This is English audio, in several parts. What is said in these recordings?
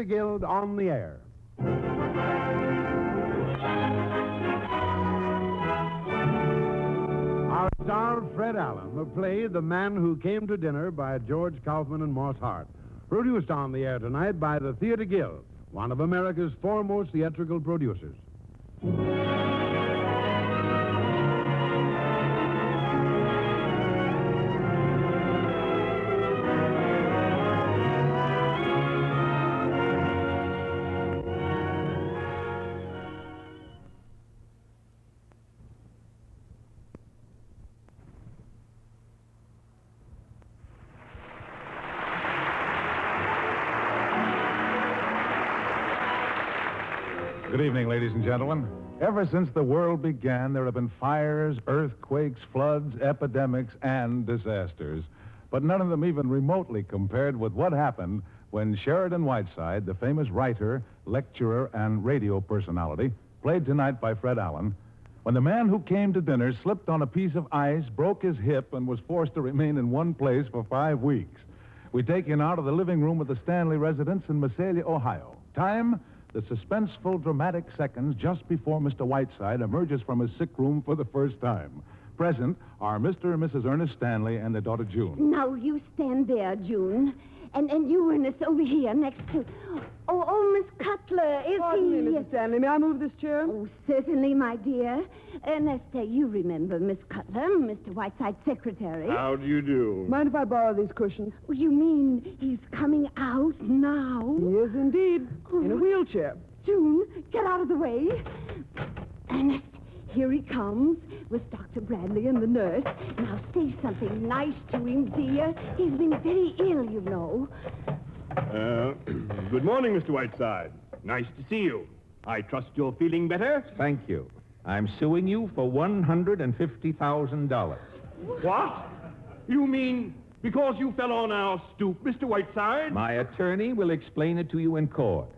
Theater Guild on the air. Our star, Fred Allen, the play The Man Who Came to Dinner by George Kaufman and Moss Hart. Produced on the air tonight by the Theater Guild, one of America's foremost theatrical producers. Good evening, ladies and gentlemen. Ever since the world began, there have been fires, earthquakes, floods, epidemics, and disasters. But none of them even remotely compared with what happened when Sheridan Whiteside, the famous writer, lecturer, and radio personality, played tonight by Fred Allen, when the man who came to dinner slipped on a piece of ice, broke his hip, and was forced to remain in one place for 5 weeks. We take you now to the living room of the Stanley residence in Mesilla, Ohio. Time, the suspenseful, dramatic seconds just before Mr. Whiteside emerges from his sick room for the first time. Present are Mr. and Mrs. Ernest Stanley and their daughter, June. Now, you stand there, June. And you, Ernest, over here next to... Oh, Miss Cutler, is Pardon me, Mrs. Stanley. May I move this chair? Oh, certainly, my dear. Ernest, you remember Miss Cutler, Mr. Whiteside's secretary. How do you do? Mind if I borrow these cushions? Oh, you mean he's coming out now? He is indeed. In a wheelchair. June, get out of the way. Ernest, here he comes with Dr. Bradley and the nurse. Now, say something nice to him, dear. He's been very ill, you know. Good morning, Mr. Whiteside. Nice to see you. I trust you're feeling better? Thank you. I'm suing you for $150,000. What? You mean because you fell on our stoop, Mr. Whiteside? My attorney will explain it to you in court.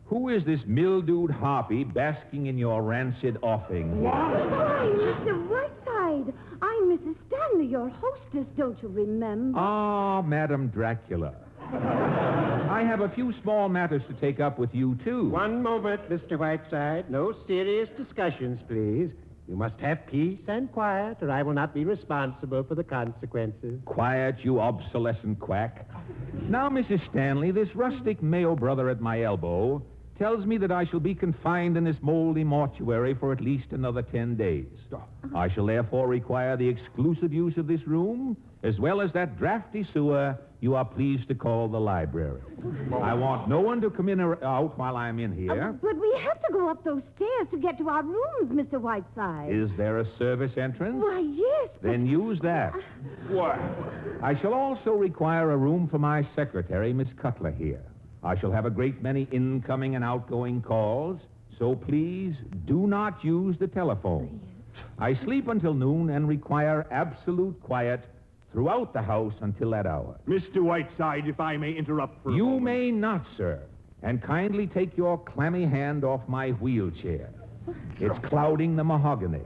Who is this mildewed harpy basking in your rancid offing? Why, Mr. Whiteside, I'm Mrs. Stanley, your hostess, don't you remember? Ah, Madam Dracula. I have a few small matters to take up with you, too. One moment, Mr. Whiteside. No serious discussions, please. You must have peace and quiet, or I will not be responsible for the consequences. Quiet, you obsolescent quack. Now, Mrs. Stanley, this rustic Mayo brother at my elbow tells me that I shall be confined in this moldy mortuary for at least another 10 days. I shall therefore require the exclusive use of this room, as well as that drafty sewer you are pleased to call the library. I want no one to come in or out while I'm in here. But we have to go up those stairs to get to our rooms, Mr. Whiteside. Is there a service entrance? Why, yes. Then use that. What? I shall also require a room for my secretary, Miss Cutler, here. I shall have a great many incoming and outgoing calls, so please do not use the telephone. I sleep until noon and require absolute quiet throughout the house until that hour. Mr. Whiteside, if I may interrupt for a You moment. may not, sir. And kindly take your clammy hand off my wheelchair. It's clouding the mahogany.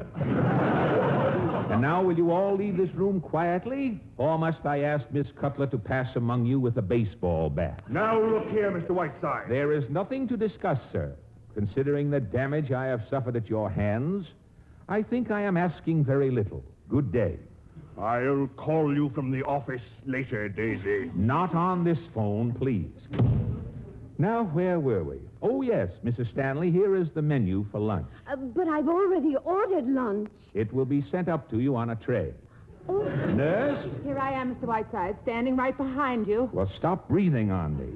And now will you all leave this room quietly, or must I ask Miss Cutler to pass among you with a baseball bat? Now look here, Mr. Whiteside. There is nothing to discuss, sir. Considering the damage I have suffered at your hands, I think I am asking very little. Good day. I'll call you from the office later, Daisy. Not on this phone, please. Now, where were we? Oh, yes, Mrs. Stanley, here is the menu for lunch. But I've already ordered lunch. It will be sent up to you on a tray. Oh, Nurse? Here I am, Mr. Whiteside, standing right behind you. Well, stop breathing on me.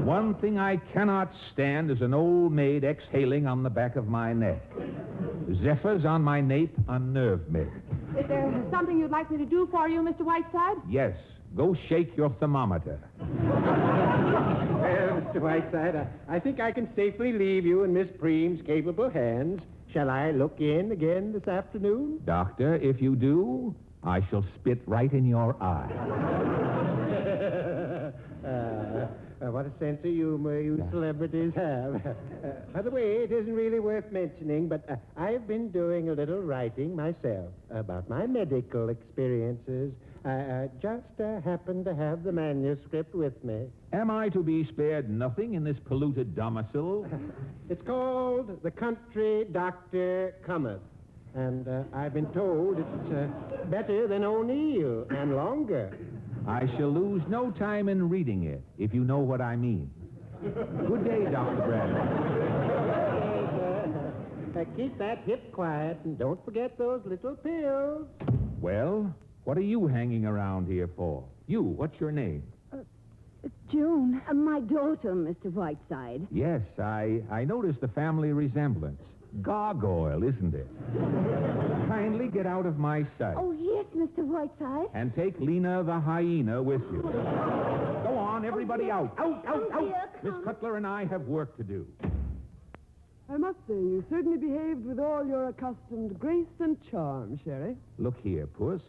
One thing I cannot stand is an old maid exhaling on the back of my neck. Zephyrs on my nape unnerve me. Is there something you'd like me to do for you, Mr. Whiteside? Yes, go shake your thermometer. Well, Mr. Whiteside, I think I can safely leave you in Miss Preem's capable hands. Shall I look in again this afternoon? Doctor, if you do, I shall spit right in your eye. What a sense of humor you celebrities have. By the way, it isn't really worth mentioning, but I've been doing a little writing myself about my medical experiences. I just happened to have the manuscript with me. Am I to be spared nothing in this polluted domicile? It's called The Country Doctor Cometh. And I've been told it's better than O'Neill and longer. I shall lose no time in reading it, if you know what I mean. Good day, Dr. Bradley. Keep that hip quiet and don't forget those little pills. Well, what are you hanging around here for? You, what's your name? June. My daughter, Mr. Whiteside. Yes, I noticed the family resemblance. Gargoyle, isn't it? Kindly get out of my sight. Oh, yes, Mr. Whiteside. And take Lena the hyena with you. Go on, everybody out. Out, out, out. Miss Cutler and I have work to do. I must say, you certainly behaved with all your accustomed grace and charm, Sherry. Look here, Puss.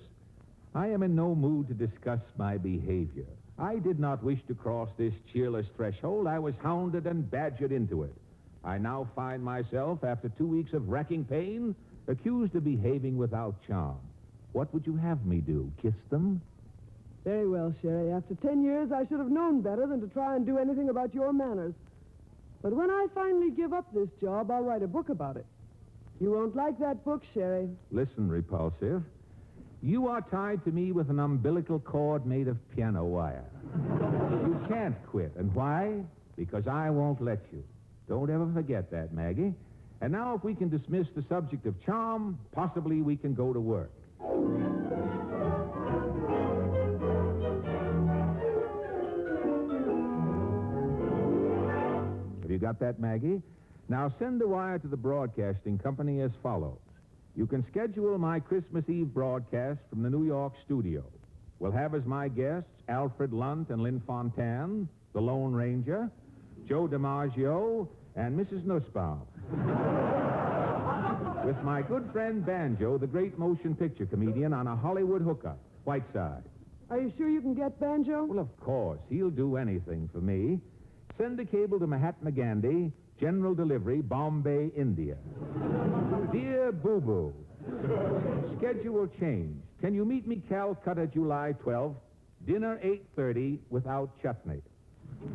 I am in no mood to discuss my behavior. I did not wish to cross this cheerless threshold. I was hounded and badgered into it. I now find myself, after 2 weeks of racking pain, accused of behaving without charm. What would you have me do? Kiss them? Very well, Sherry. After 10 years, I should have known better than to try and do anything about your manners. But when I finally give up this job, I'll write a book about it. You won't like that book, Sherry. Listen, Repulsive. You are tied to me with an umbilical cord made of piano wire. You can't quit. And why? Because I won't let you. Don't ever forget that, Maggie. And now, if we can dismiss the subject of charm, possibly we can go to work. Have you got that, Maggie? Now send a wire to the broadcasting company as follows. You can schedule my Christmas Eve broadcast from the New York studio. We'll have as my guests Alfred Lunt and Lynn Fontanne, the Lone Ranger, Joe DiMaggio, and Mrs. Nussbaum. With my good friend Banjo, the great motion picture comedian, on a Hollywood hookup, Whiteside. Are you sure you can get Banjo? Well, of course. He'll do anything for me. Send a cable to Mahatma Gandhi, General Delivery, Bombay, India. Dear Boo-Boo, schedule change. Can you meet me Calcutta, July 12th? Dinner 8:30 without chutney.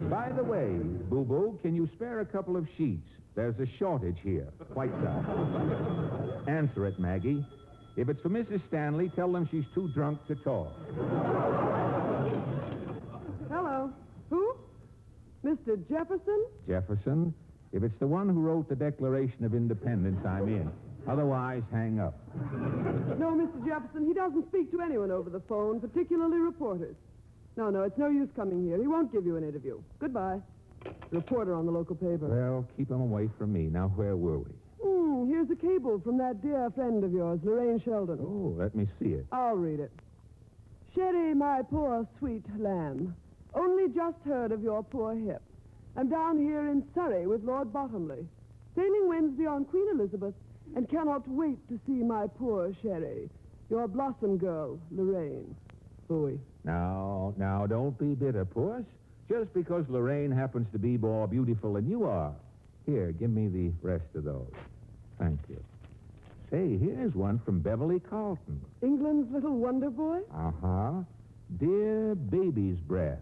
By the way, Boo-Boo, can you spare a couple of sheets? There's a shortage here. Whiteside. Answer it, Maggie. If it's for Mrs. Stanley, tell them she's too drunk to talk. Hello. Who? Mr. Jefferson? Jefferson, if it's the one who wrote the Declaration of Independence, I'm in. Otherwise, hang up. No, Mr. Jefferson, he doesn't speak to anyone over the phone, particularly reporters. No, it's no use coming here. He won't give you an interview. Goodbye. Reporter on the local paper. Well, keep him away from me. Now, where were we? Here's a cable from that dear friend of yours, Lorraine Sheldon. Oh, let me see it. I'll read it. Sherry, my poor sweet lamb. Only just heard of your poor hip. I'm down here in Surrey with Lord Bottomley. Sailing Wednesday on Queen Elizabeth, and cannot wait to see my poor Sherry. Your blossom girl, Lorraine. Bowie. Now, don't be bitter, Puss. Just because Lorraine happens to be more beautiful than you are. Here, give me the rest of those. Thank you. Say, here's one from Beverly Carlton. England's little wonder boy? Uh-huh. Dear baby's breath.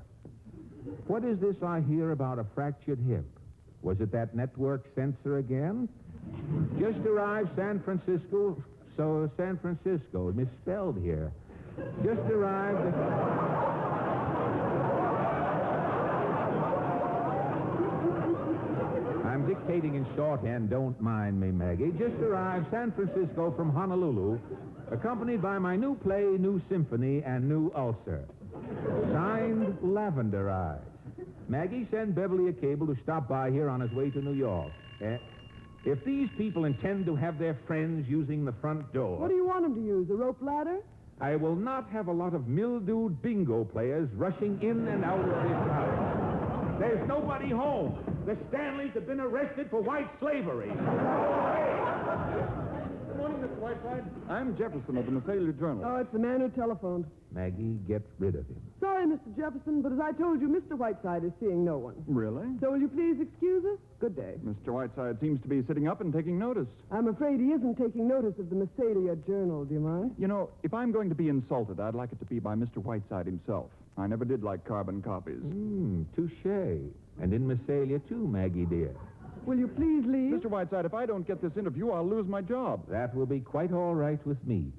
What is this I hear about a fractured hip? Was it that network censor again? Just arrived San Francisco, misspelled here. Just arrived... I'm dictating in shorthand, don't mind me, Maggie. Just arrived San Francisco from Honolulu, accompanied by my new play, new symphony, and new ulcer. Signed, Lavender Eyes. Maggie, send Beverly a cable to stop by here on his way to New York. If these people intend to have their friends using the front door... What do you want them to use, a rope ladder? I will not have a lot of mildewed bingo players rushing in and out of this house. There's nobody home. The Stanleys have been arrested for white slavery. Good morning, Mr. Whiteside. I'm Jefferson of the Methalia Journal. Oh, it's the man who telephoned. Maggie, get rid of him. Sorry, sorry, Mr. Jefferson, but as I told you, Mr. Whiteside is seeing no one. Really? So will you please excuse us? Good day. Mr. Whiteside seems to be sitting up and taking notice. I'm afraid he isn't taking notice of the Massalia Journal. Do you mind? You know, if I'm going to be insulted, I'd like it to be by Mr. Whiteside himself. I never did like carbon copies. Touche. And in Massalia, too, Maggie, dear. Will you please leave? Mr. Whiteside, if I don't get this interview, I'll lose my job. That will be quite all right with me.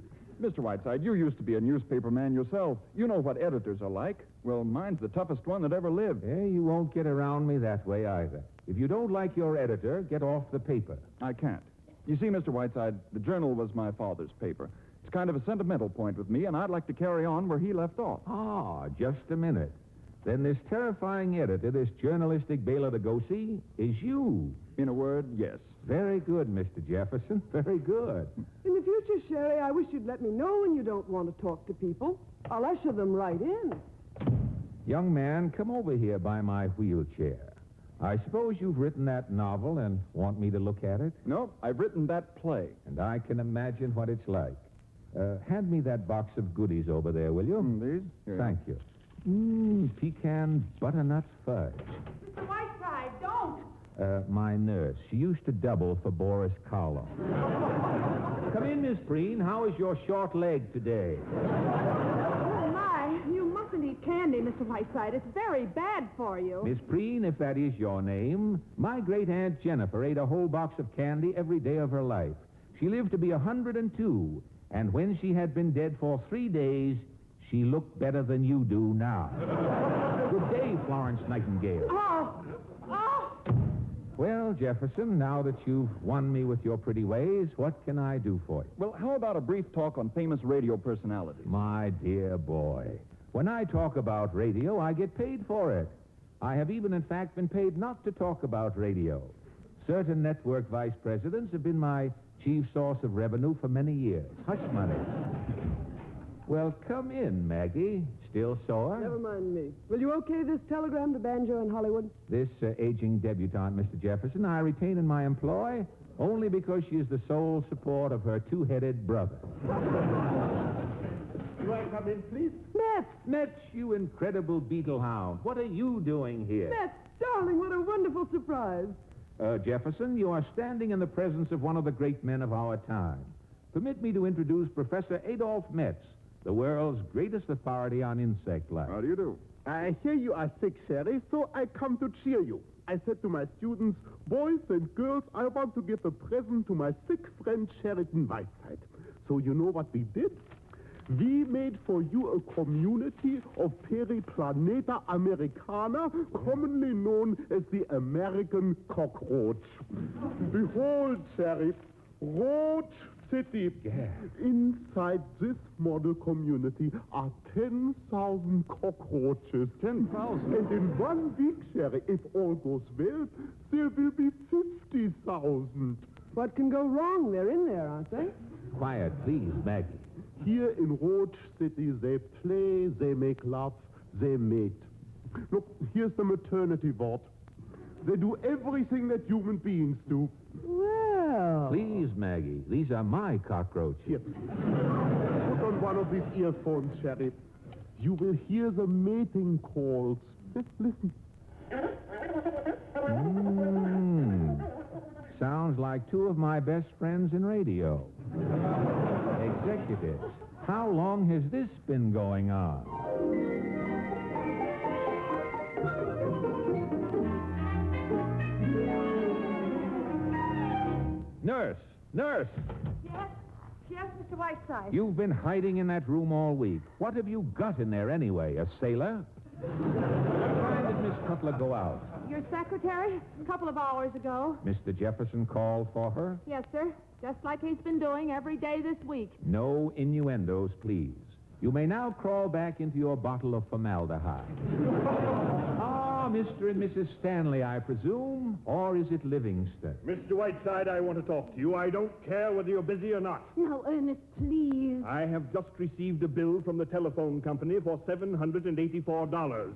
Mr. Whiteside, you used to be a newspaper man yourself. You know what editors are like. Well, mine's the toughest one that ever lived. You won't get around me that way either. If you don't like your editor, get off the paper. I can't. You see, Mr. Whiteside, the Journal was my father's paper. It's kind of a sentimental point with me, and I'd like to carry on where he left off. Ah, just a minute. Then this terrifying editor, this journalistic Bela Lugosi, is you. In a word, yes. Very good, Mr. Jefferson. Very good. In the future, Sherry, I wish you'd let me know when you don't want to talk to people. I'll usher them right in. Young man, come over here by my wheelchair. I suppose you've written that novel and want me to look at it? No, I've written that play. And I can imagine what it's like. Hand me that box of goodies over there, will you? These? Here. Thank you. Pecan butternut fudge. Mr. Whiteside, don't. My nurse. She used to double for Boris Karloff. Come in, Miss Preen. How is your short leg today? Oh, my. You mustn't eat candy, Mr. Whiteside. It's very bad for you. Miss Preen, if that is your name, my great-aunt Jennifer ate a whole box of candy every day of her life. She lived to be 102, and when she had been dead for 3 days, she looked better than you do now. Good day, Florence Nightingale. Oh! Well, Jefferson, now that you've won me with your pretty ways, what can I do for you? Well, how about a brief talk on famous radio personalities? My dear boy, when I talk about radio, I get paid for it. I have even, in fact, been paid not to talk about radio. Certain network vice presidents have been my chief source of revenue for many years. Hush money. Well, come in, Maggie. Still sore? Never mind me. Will you okay this telegram to Banjo in Hollywood? This aging debutante, Mr. Jefferson, I retain in my employ only because she is the sole support of her two-headed brother. Do I come in, please? Metz, you incredible beetle hound. What are you doing here? Metz, darling, what a wonderful surprise. Jefferson, you are standing in the presence of one of the great men of our time. Permit me to introduce Professor Adolf Metz, the world's greatest authority on insect life. How do you do? I hear you are sick, Sherry, so I come to cheer you. I said to my students, boys and girls, I want to give a present to my sick friend Sheridan Whiteside. So you know what we did? We made for you a community of Periplaneta Americana, commonly known as the American cockroach. Behold, Sheriff, Roach City. Yeah. Inside this model community are 10,000 cockroaches. 10,000? And in 1 week, Sheriff, if all goes well, there will be 50,000. What can go wrong? They're in there, aren't they? Quiet, please, Maggie. Here in Roach City, they play, they make love, they mate. Look, here's the maternity ward. They do everything that human beings do. Well. Please, Maggie, these are my cockroaches. Here. Put on one of these earphones, Sheriff. You will hear the mating calls. Listen. Sounds like two of my best friends in radio. Executives. How long has this been going on? Nurse! Yes, Mr. Whiteside. You've been hiding in that room all week. What have you got in there anyway? A sailor? What time did Miss Cutler go out? Your secretary? A couple of hours ago. Mr. Jefferson called for her? Yes, sir. Just like he's been doing every day this week. No innuendos, please. You may now crawl back into your bottle of formaldehyde. Mr. and Mrs. Stanley, I presume, or is it Livingston? Mr. Whiteside, I want to talk to you. I don't care whether you're busy or not. Now, Ernest, please. I have just received a bill from the telephone company for $784.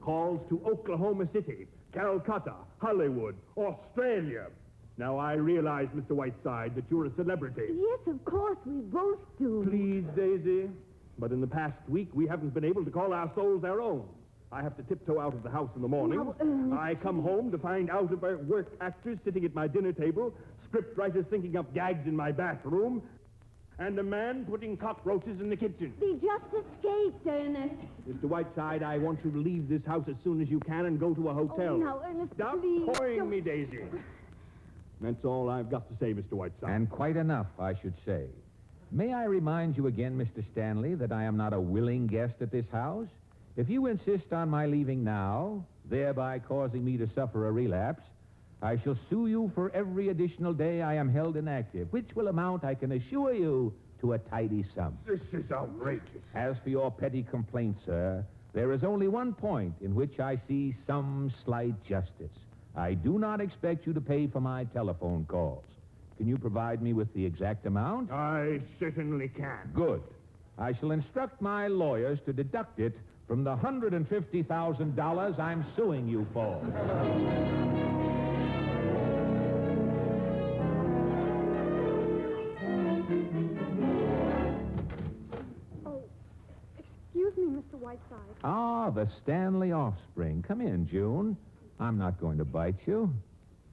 Calls to Oklahoma City, Calcutta, Hollywood, Australia. Now, I realize, Mr. Whiteside, that you're a celebrity. Yes, of course, we both do. Please, Daisy, But in the past week, we haven't been able to call our souls our own. I have to tiptoe out of the house in the morning. I come home to find out-of-work actors sitting at my dinner table, script writers thinking up gags in my bathroom, and a man putting cockroaches in the kitchen. They just escaped, Ernest. Mr. Whiteside, I want you to leave this house as soon as you can and go to a hotel. Oh, now, Ernest, Stop please. coying me, Daisy. That's all I've got to say, Mr. Whiteside. And quite enough, I should say. May I remind you again, Mr. Stanley, that I am not a willing guest at this house? If you insist on my leaving now, thereby causing me to suffer a relapse, I shall sue you for every additional day I am held inactive, which will amount, I can assure you, to a tidy sum. This is outrageous. As for your petty complaint, sir, there is only one point in which I see some slight justice. I do not expect you to pay for my telephone calls. Can you provide me with the exact amount? I certainly can. Good. I shall instruct my lawyers to deduct it from the $150,000 I'm suing you for. Excuse me, Mr. Whiteside. Ah, the Stanley offspring. Come in, June. I'm not going to bite you.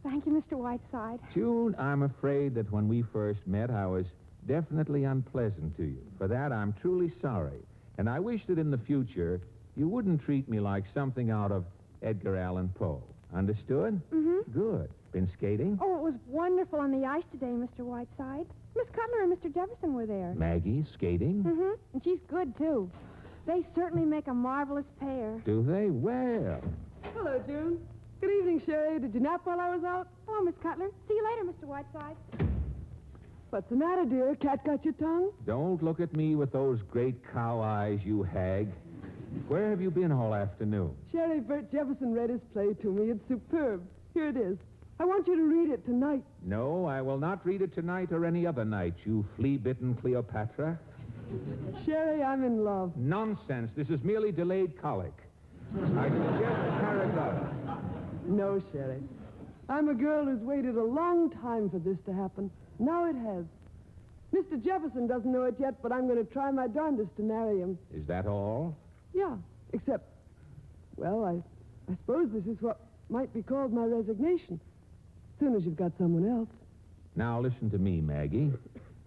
Thank you, Mr. Whiteside. June, I'm afraid that when we first met, I was definitely unpleasant to you. For that, I'm truly sorry. And I wish that in the future, you wouldn't treat me like something out of Edgar Allan Poe. Understood? Mm-hmm. Good. Been skating? Oh, it was wonderful on the ice today, Mr. Whiteside. Miss Cutler and Mr. Jefferson were there. Maggie, skating? Mm-hmm. And she's good, too. They certainly make a marvelous pair. Do they? Well. Hello, June. Good evening, Sherry. Did you nap while I was out? Hello, Miss Cutler. See you later, Mr. Whiteside. What's the matter, dear? Cat got your tongue? Don't look at me with those great cow eyes, you hag. Where have you been all afternoon? Sherry, Bert Jefferson read his play to me. It's superb. Here it is. I want you to read it tonight. No, I will not read it tonight or any other night, you flea-bitten Cleopatra. Sherry, I'm in love. Nonsense. This is merely delayed colic. I suggest Paradise. No, Sherry. I'm a girl who's waited a long time for this to happen. Now it has. Mr. Jefferson doesn't know it yet, but I'm going to try my darndest to marry him. Is that all? Yeah, except, well, I suppose this is what might be called my resignation. As soon as you've got someone else. Now, listen to me, Maggie.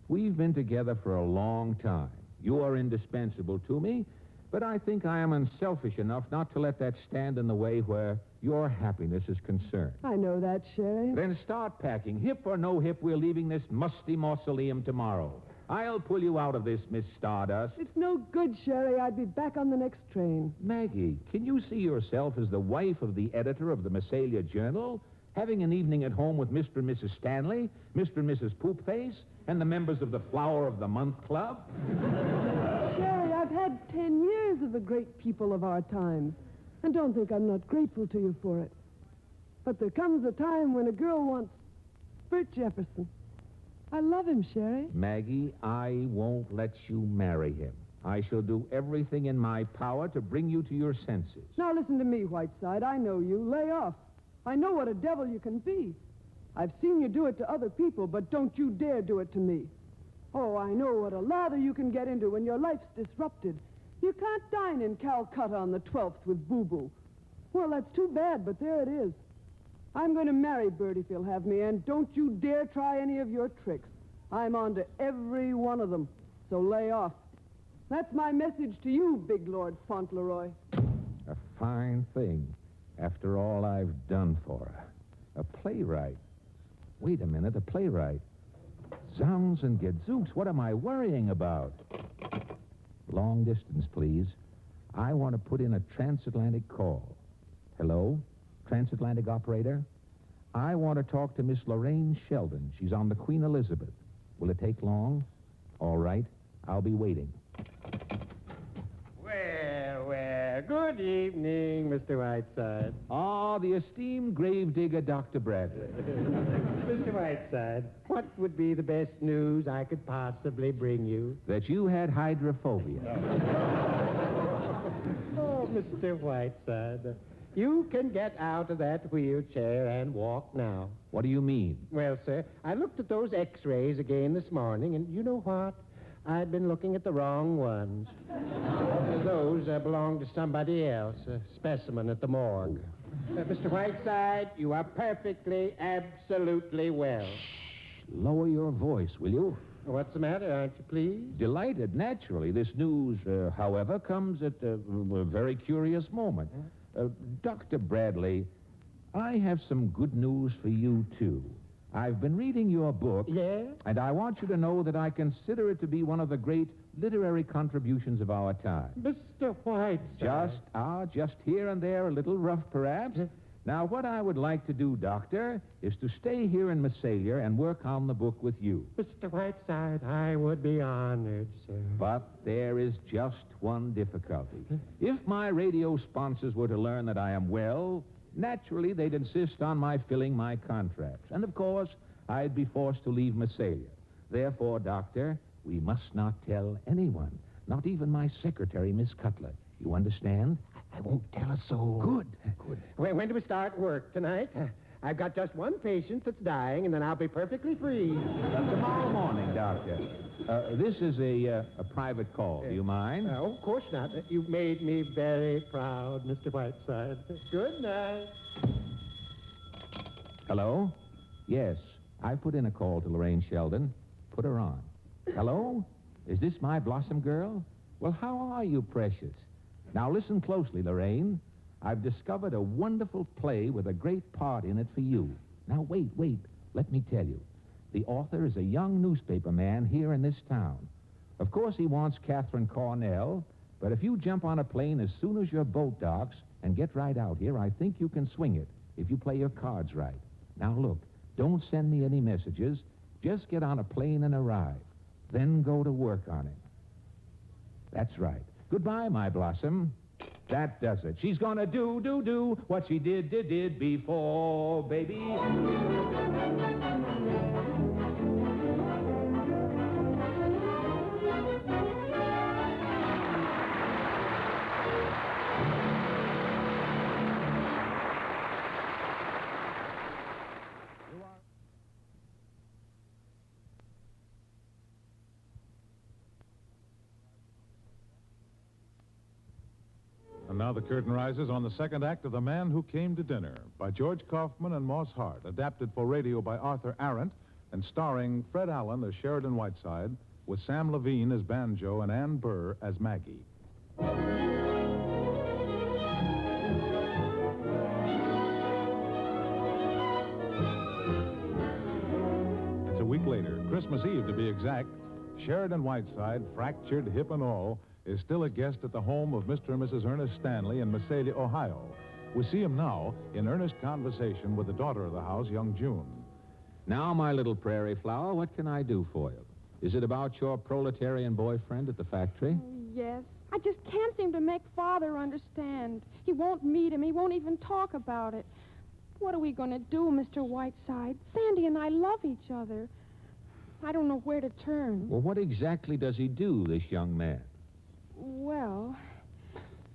We've been together for a long time. You are indispensable to me, but I think I am unselfish enough not to let that stand in the way where your happiness is concerned. I know that, Sherry. Then start packing. Hip or no hip, we're leaving this musty mausoleum tomorrow. I'll pull you out of this, Miss Stardust. It's no good, Sherry. I'd be back on the next train. Maggie, can you see yourself as the wife of the editor of the Massalia Journal, having an evening at home with Mr. and Mrs. Stanley, Mr. and Mrs. Poopface, and the members of the Flower of the Month Club? Sherry, I've had 10 years of the great people of our times, and don't think I'm not grateful to you for it. But there comes a time when a girl wants Bert Jefferson. I love him, Sherry. Maggie, I won't let you marry him. I shall do everything in my power to bring you to your senses. Now listen to me, Whiteside. I know you. Lay off. I know what a devil you can be. I've seen you do it to other people, but don't you dare do it to me. Oh, I know what a lather you can get into when your life's disrupted. You can't dine in Calcutta on the 12th with Boo-Boo. Well, that's too bad, but there it is. I'm going to marry Bert if he'll have me, and don't you dare try any of your tricks. I'm on to every one of them, so lay off. That's my message to you, Big Lord Fauntleroy. A fine thing, after all I've done for her. A playwright. Wait a minute, a playwright. Zounds and gadzooks, what am I worrying about? Long distance, please. I want to put in a transatlantic call. Hello? Transatlantic operator? I want to talk to Miss Lorraine Sheldon. She's on the Queen Elizabeth. Will it take long? All right. I'll be waiting. Well, good evening, Mr. Whiteside. Ah, the esteemed gravedigger, Dr. Bradley. Mr. Whiteside, what would be the best news I could possibly bring you? That you had hydrophobia. Oh, Mr. Whiteside, you can get out of that wheelchair and walk now. What do you mean? Well, sir, I looked at those x-rays again this morning, and you know what? I'd been looking at the wrong ones. Those belong to somebody else, a specimen at the morgue. Mr. Whiteside, you are perfectly, absolutely well. Lower your voice, will you? What's the matter? Aren't you pleased? Delighted, naturally. This news, however, comes at a very curious moment. Dr. Bradley, I have some good news for you, too. I've been reading your book. Yes? And I want you to know that I consider it to be one of the great literary contributions of our time. Mr. Whiteside. Just here and there, a little rough, perhaps. Now, what I would like to do, Doctor, is to stay here in Massalia and work on the book with you. Mr. Whiteside, I would be honored, sir. But there is just one difficulty. If my radio sponsors were to learn that I am well, naturally they'd insist on my filling my contracts. And, of course, I'd be forced to leave Massalia. Therefore, Doctor, we must not tell anyone, not even my secretary, Miss Cutler. You understand? I won't tell a soul. Good. When do we start work? Tonight? I've got just one patient that's dying, and then I'll be perfectly free. Tomorrow morning, Doctor. This is a private call. Do you mind? Oh, of course not. You've made me very proud, Mr. Whiteside. Good night. Hello? Yes, I put in a call to Lorraine Sheldon. Put her on. Hello? Is this my Blossom girl? Well, how are you, precious? Now, listen closely, Lorraine. I've discovered a wonderful play with a great part in it for you. Now, wait. Let me tell you. The author is a young newspaper man here in this town. Of course, he wants Catherine Cornell, but if you jump on a plane as soon as your boat docks and get right out here, I think you can swing it if you play your cards right. Now, look, don't send me any messages. Just get on a plane and arrive. Then go to work on it. That's right. Goodbye, my Blossom. That does it. She's gonna do what she did before, baby. And now the curtain rises on the second act of The Man Who Came to Dinner by George Kaufman and Moss Hart, adapted for radio by Arthur Arendt and starring Fred Allen as Sheridan Whiteside with Sam Levine as Banjo and Ann Burr as Maggie. It's a week later, Christmas Eve to be exact. Sheridan Whiteside, fractured hip and all, is still a guest at the home of Mr. and Mrs. Ernest Stanley in Massalia, Ohio. We see him now in earnest conversation with the daughter of the house, young June. Now, my little prairie flower, what can I do for you? Is it about your proletarian boyfriend at the factory? Yes. I just can't seem to make Father understand. He won't meet him. He won't even talk about it. What are we going to do, Mr. Whiteside? Sandy and I love each other. I don't know where to turn. Well, what exactly does he do, this young man? Well,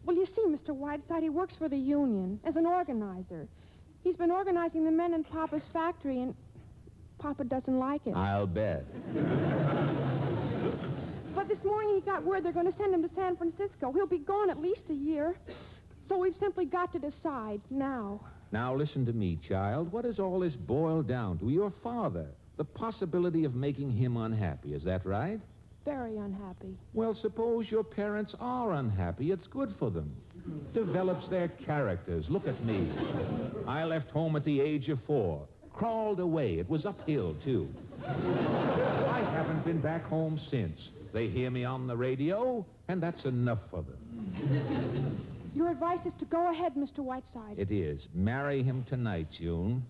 you see, Mr. Whiteside, he works for the union as an organizer. He's been organizing the men in Papa's factory, and Papa doesn't like it. I'll bet. But this morning he got word they're going to send him to San Francisco. He'll be gone at least a year. So we've simply got to decide now. Now, listen to me, child. What does all this boil down to? Your father. The possibility of making him unhappy. Is that right? Very unhappy. Well, suppose your parents are unhappy. It's good for them. Develops their characters. Look at me. I left home at the age of 4. Crawled away. It was uphill, too. I haven't been back home since. They hear me on the radio, and that's enough for them. Your advice is to go ahead, Mr. Whiteside. It is. Marry him tonight, June.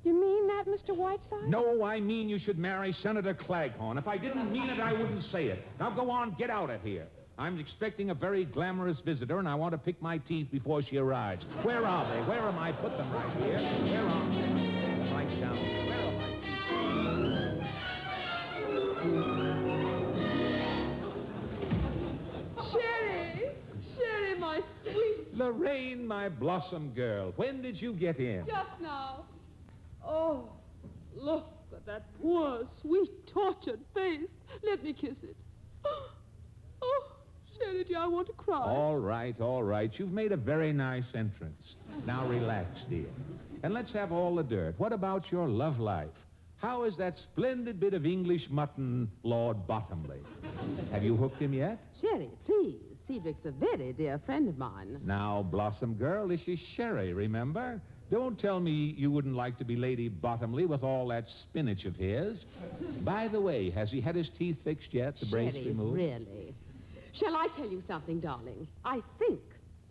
You mean that, Mr. Whiteside? No, I mean you should marry Senator Claghorn. If I didn't mean it, I wouldn't say it. Now go on, get out of here. I'm expecting a very glamorous visitor, and I want to pick my teeth before she arrives. Where are they? Where am I? Put them right here. Where are they? Right down. Where are my Sherry! Sherry, my sweet... Lorraine, my blossom girl. When did you get in? Just now. Oh, look at that poor, sweet, tortured face. Let me kiss it. Sherry, dear, I want to cry. All right, all right. You've made a very nice entrance. Now relax, dear. And let's have all the dirt. What about your love life? How is that splendid bit of English mutton, Lord Bottomley? Have you hooked him yet? Sherry, please. Cedric's a very dear friend of mine. Now, Blossom girl, this is Sherry, remember? Don't tell me you wouldn't like to be Lady Bottomley with all that spinach of his. By the way, has he had his teeth fixed yet, the brace Sherry, removed? really. Shall I tell you something, darling? I think,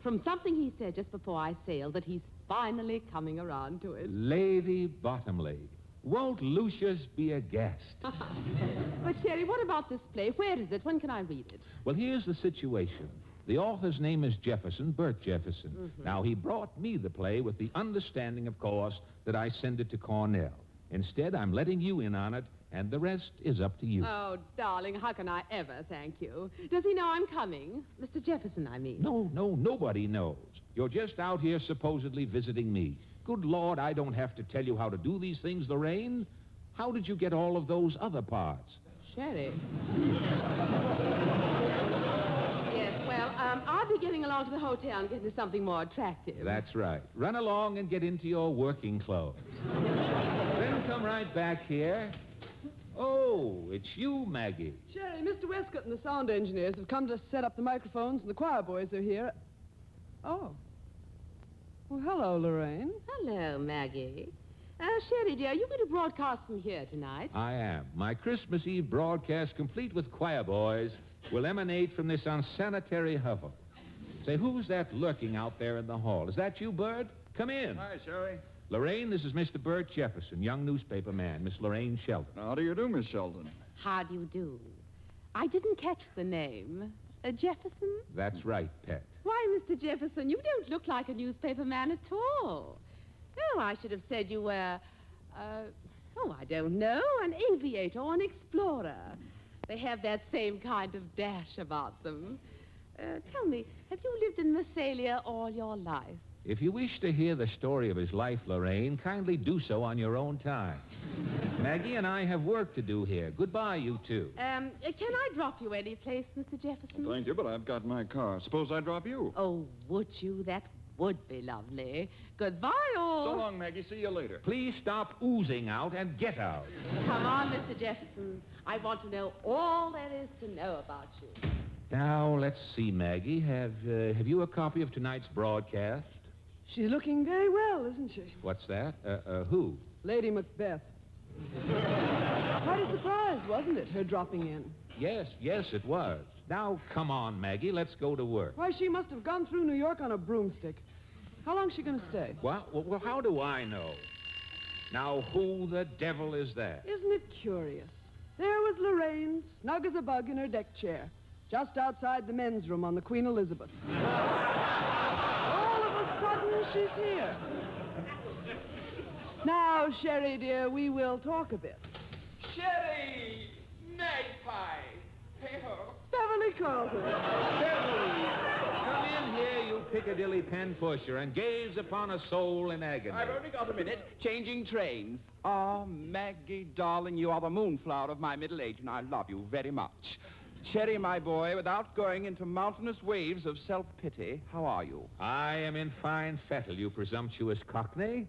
from something he said just before I sailed, that he's finally coming around to it. Lady Bottomley. Won't Lucius be a guest? But, Sherry, what about this play? Where is it? When can I read it? Well, here's the situation. The author's name is Jefferson, Bert Jefferson. Mm-hmm. Now, he brought me the play with the understanding, of course, that I send it to Cornell. Instead, I'm letting you in on it, and the rest is up to you. Oh, darling, how can I ever thank you? Does he know I'm coming? Mr. Jefferson, I mean. No, nobody knows. You're just out here supposedly visiting me. Good Lord, I don't have to tell you how to do these things, Lorraine. How did you get all of those other parts? Sherry. Yes, well, I'll be getting along to the hotel and getting something more attractive. That's right. Run along and get into your working clothes. Then come right back here. Oh, it's you, Maggie. Sherry, Mr. Westcott and the sound engineers have come to set up the microphones, and the choir boys are here. Oh. Well, hello, Lorraine. Hello, Maggie. Sherry, dear, you going to broadcast from here tonight? I am. My Christmas Eve broadcast, complete with choir boys, will emanate from this unsanitary hovel. Say, who's that lurking out there in the hall? Is that you, Bert? Come in. Hi, Sherry. Lorraine, this is Mr. Bert Jefferson, young newspaper man, Miss Lorraine Sheldon. How do you do, Miss Sheldon? How do you do? I didn't catch the name. Jefferson? That's right, pet. Why, Mr. Jefferson, you don't look like a newspaper man at all. Oh, I should have said you were, I don't know, an aviator or an explorer. They have that same kind of dash about them. Tell me, have you lived in Massalia all your life? If you wish to hear the story of his life, Lorraine, kindly do so on your own time. Maggie and I have work to do here. Goodbye, you two. Can I drop you any place, Mr. Jefferson? Well, thank you, but I've got my car. Suppose I drop you. Oh, would you? That would be lovely. Goodbye, all. So long, Maggie. See you later. Please stop oozing out and get out. Come on, Mr. Jefferson. I want to know all there is to know about you. Now, let's see, Maggie. Have you a copy of tonight's broadcast? She's looking very well, isn't she? What's that? Who? Lady Macbeth. Quite a surprise, wasn't it, her dropping in? Yes, it was. Now, come on, Maggie. Let's go to work. Why, she must have gone through New York on a broomstick. How long's she going to stay? Well, how do I know? Now, who the devil is that? Isn't it curious? There was Lorraine, snug as a bug in her deck chair, just outside the men's room on the Queen Elizabeth. All of a sudden, she's here. Now, Sherry, dear, we will talk a bit. Sherry! Magpie! Hey-ho! Beverly Carlton. Beverly! Come in here, you Piccadilly pen pusher, and gaze upon a soul in agony. I've only got a minute. Changing trains. Ah, Maggie, darling, you are the moonflower of my middle age, and I love you very much. Sherry, my boy, without going into mountainous waves of self-pity, how are you? I am in fine fettle, you presumptuous cockney.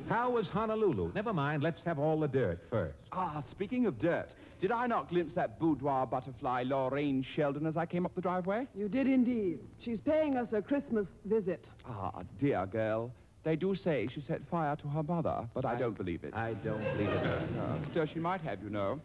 How was Honolulu? Never mind, let's have all the dirt first. Ah, speaking of dirt, did I not glimpse that boudoir butterfly, Lorraine Sheldon, as I came up the driveway? You did indeed. She's paying us a Christmas visit. Ah, dear girl. They do say she set fire to her mother, but I don't believe it. I don't believe it. Still, she might have, you know.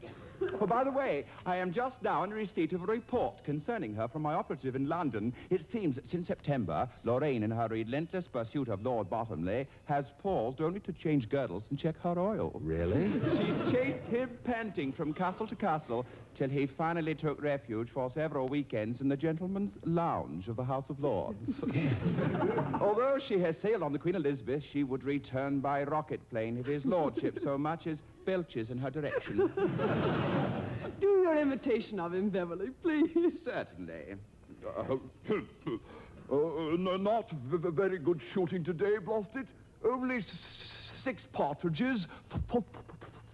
Oh, by the way, I am just now in receipt of a report concerning her from my operative in London. It seems that since September, Lorraine, in her relentless pursuit of Lord Bottomley, has paused only to change girdles and check her oil. Really? She chased him panting from castle to castle till he finally took refuge for several weekends in the gentleman's lounge of the House of Lords. Although she has sailed on the Queen Elizabeth, she would return by rocket plane if his lordship so much as belches in her direction. Do your imitation of him, Beverly, please. Certainly. Not very good shooting today, Blostit. Only 6 partridges,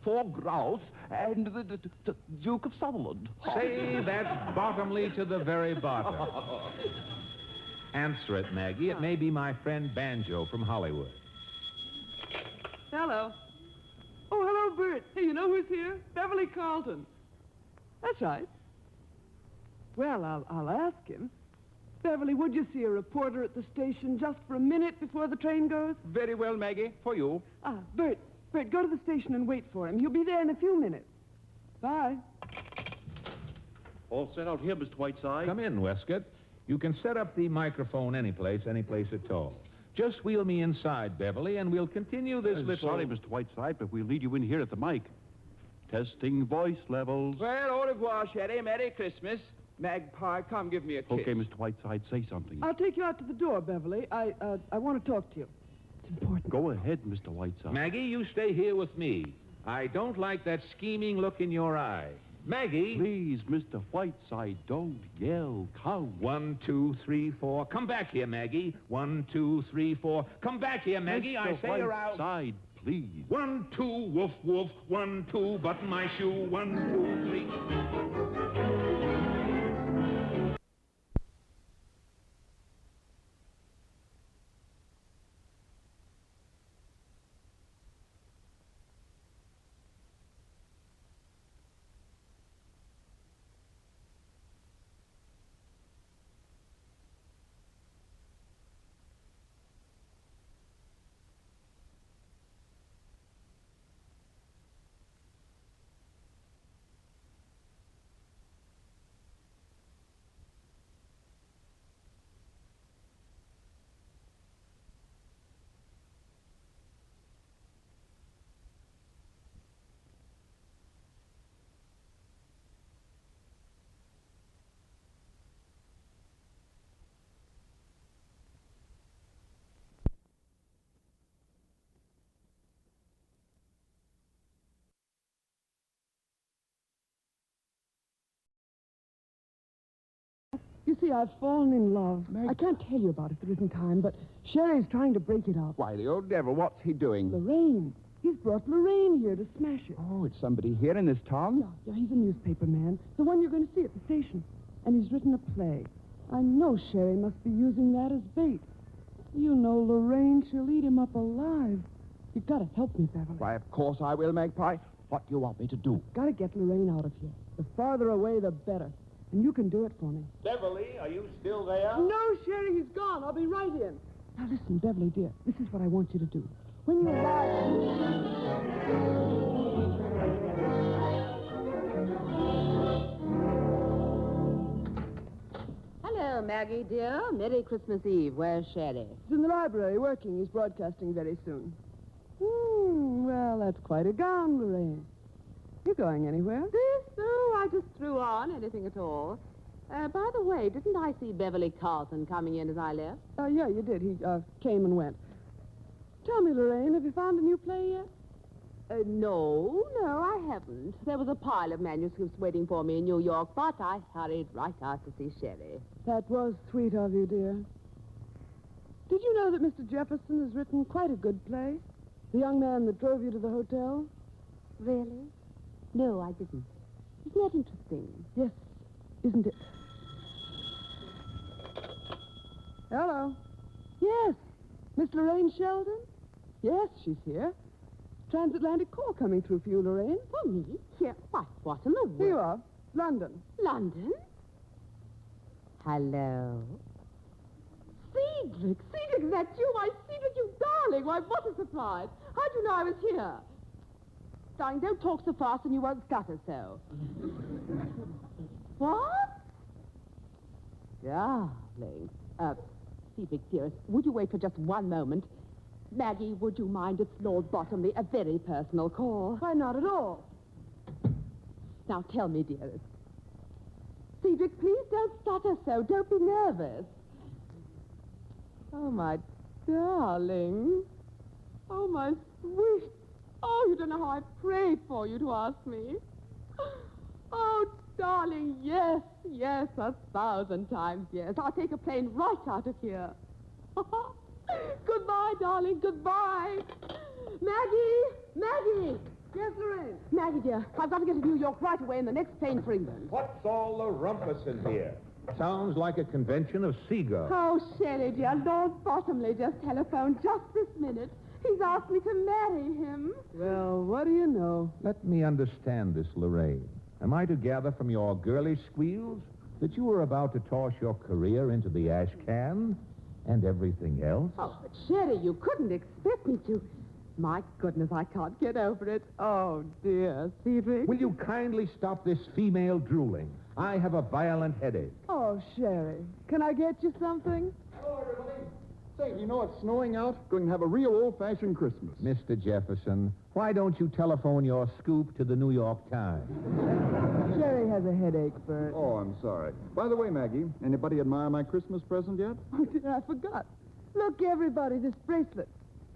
4 grouse, and the Duke of Sutherland. Say that's Bottomley to the very bottom. Answer it, Maggie. It may be my friend Banjo from Hollywood. Hello. Oh, hello, Bert. Hey, you know who's here? Beverly Carlton. That's right. Well, I'll ask him. Beverly, would you see a reporter at the station just for a minute before the train goes? Very well, Maggie, for you. Bert, go to the station and wait for him. He'll be there in a few minutes. Bye. All set out here, Mr. Whiteside. Come in, Westcott. You can set up the microphone any place at all. Just wheel me inside, Beverly, and we'll continue this little... Sorry, Mr. Whiteside, but we'll lead you in here at the mic. Testing voice levels. Well, au revoir, Sherry. Merry Christmas. Magpie, come give me a kiss. Okay, Mr. Whiteside, say something. I'll take you out to the door, Beverly. I want to talk to you. It's important. Go ahead, Mr. Whiteside. Maggie, you stay here with me. I don't like that scheming look in your eye. Maggie. Please, Mr. Whiteside, don't yell. Count. 1, 2, 3, 4. Come back here, Maggie. 1, 2, 3, 4. Come back here, Maggie. Mr. I say you're out. Whiteside, please. 1, 2, woof, woof. 1, 2, button my shoe. 1, 2, 3. You see, I've fallen in love. I can't tell you about it. There isn't time, but Sherry's trying to break it up. Why, the old devil, what's he doing? Lorraine. He's brought Lorraine here to smash it. Oh, it's somebody here in this town? Yeah, he's a newspaper man. The one you're going to see at the station. And he's written a play. I know Sherry must be using that as bait. You know, Lorraine, she'll eat him up alive. You've got to help me, Beverly. Why, of course I will, Magpie. What do you want me to do? Got to get Lorraine out of here. The farther away, the better. And you can do it for me. Beverly, are you still there? No, Sherry, he's gone. I'll be right in. Now, listen, Beverly, dear. This is what I want you to do. When you arrive... Hello, Maggie, dear. Merry Christmas Eve. Where's Sherry? He's in the library working. He's broadcasting very soon. Well, that's quite a gown, Lorraine. You going anywhere? This? Oh, I just threw on anything at all. By the way, didn't I see Beverly Carlton coming in as I left? Yeah, you did. He came and went. Tell me, Lorraine, have you found a new play yet? No, I haven't. There was a pile of manuscripts waiting for me in New York, but I hurried right out to see Sherry. That was sweet of you, dear. Did you know that Mr. Jefferson has written quite a good play? The young man that drove you to the hotel? Really? No, I didn't. Isn't that interesting? Yes, isn't it? Hello. Yes. Miss Lorraine Sheldon? Yes, she's here. Transatlantic call coming through for you, Lorraine. For me? Here? What in the world? Here you are. London. London? Hello? Cedric, is that you? Why, Cedric, you darling. Why, what a surprise. How'd you know I was here? Darling, don't talk so fast and you won't stutter so. What? Darling. Cedric, dearest, would you wait for just one moment? Maggie, would you mind? It's Lord Bottomley, a very personal call. Why, not at all. Now, tell me, dearest. Cedric, please don't stutter so. Don't be nervous. Oh, my darling. Oh, my sweet. Oh, you don't know how I prayed for you to ask me. Oh, darling, yes, 1,000 times yes. I'll take a plane right out of here. Goodbye, darling, goodbye. Maggie! Yes, Lorraine. Maggie, dear, I've got to get to New York right away in the next plane for England. What's all the rumpus in here? Sounds like a convention of seagulls. Oh, Shelley, dear, Lord Bottomley just telephoned just this minute. He's asked me to marry him. Well, what do you know? Let me understand this, Lorraine. Am I to gather from your girlish squeals that you were about to toss your career into the ash can and everything else? Oh, but Sherry, you couldn't expect me to. My goodness, I can't get over it. Oh, dear, Cedric. Will you kindly stop this female drooling? I have a violent headache. Oh, Sherry, can I get you something? Hello, everybody. Say, you know it's snowing out? Going to have a real old-fashioned Christmas. Mr. Jefferson, why don't you telephone your scoop to the New York Times? Sherry has a headache, Bert. Oh, I'm sorry. By the way, Maggie, anybody admire my Christmas present yet? Oh, dear, I forgot. Look, everybody, this bracelet.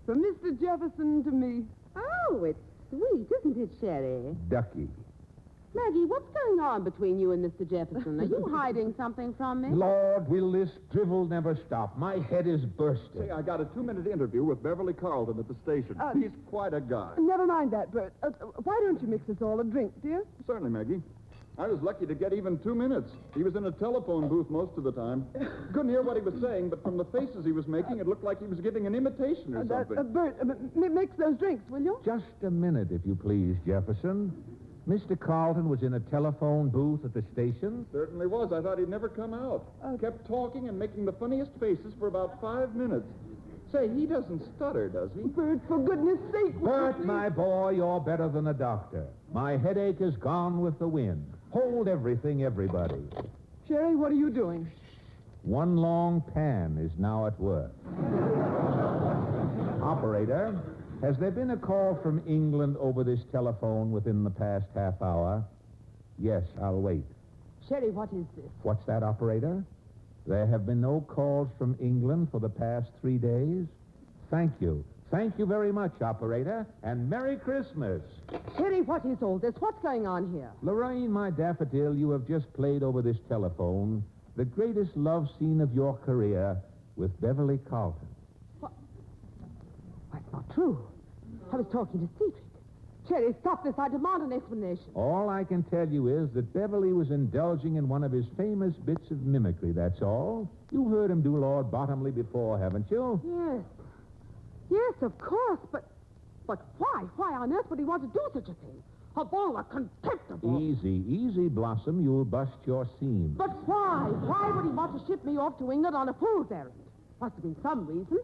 From Mr. Jefferson to me. Oh, it's sweet, isn't it, Sherry? Ducky. Maggie, what's going on between you and Mr. Jefferson? Are you hiding something from me? Lord, will this drivel never stop? My head is bursting. Say, I got a 2-minute interview with Beverly Carlton at the station. He's quite a guy. Never mind that, Bert. Why don't you mix us all a drink, dear? Certainly, Maggie. I was lucky to get even 2 minutes. He was in a telephone booth most of the time. Couldn't hear what he was saying, but from the faces he was making, it looked like he was giving an imitation or something. Bert, mix those drinks, will you? Just a minute, if you please, Jefferson. Mr. Carlton was in a telephone booth at the station? Certainly was. I thought he'd never come out. Kept talking and making the funniest faces for about 5 minutes. Say, he doesn't stutter, does he? Bert, for goodness sake. Bert, my boy, you're better than a doctor. My headache is gone with the wind. Hold everything, everybody. Sherry, what are you doing? One long pan is now at work. Operator, has there been a call from England over this telephone within the past half hour? Yes, I'll wait. Sherry, what is this? What's that, operator? There have been no calls from England for the past 3 days? Thank you. Thank you very much, operator, and Merry Christmas. Sherry, what is all this? What's going on here? Lorraine, my daffodil, you have just played over this telephone the greatest love scene of your career with Beverly Carlton. What? That's not true. I was talking to Cedric. Sherry, stop this. I demand an explanation. All I can tell you is that Beverly was indulging in one of his famous bits of mimicry, that's all. You've heard him do Lord Bottomley before, haven't you? Yes. Yes, of course, but why? Why on earth would he want to do such a thing? Of all the contemptible... Easy, Blossom. You'll bust your seam. But why? Why would he want to ship me off to England on a fool's errand? Must have been some reason.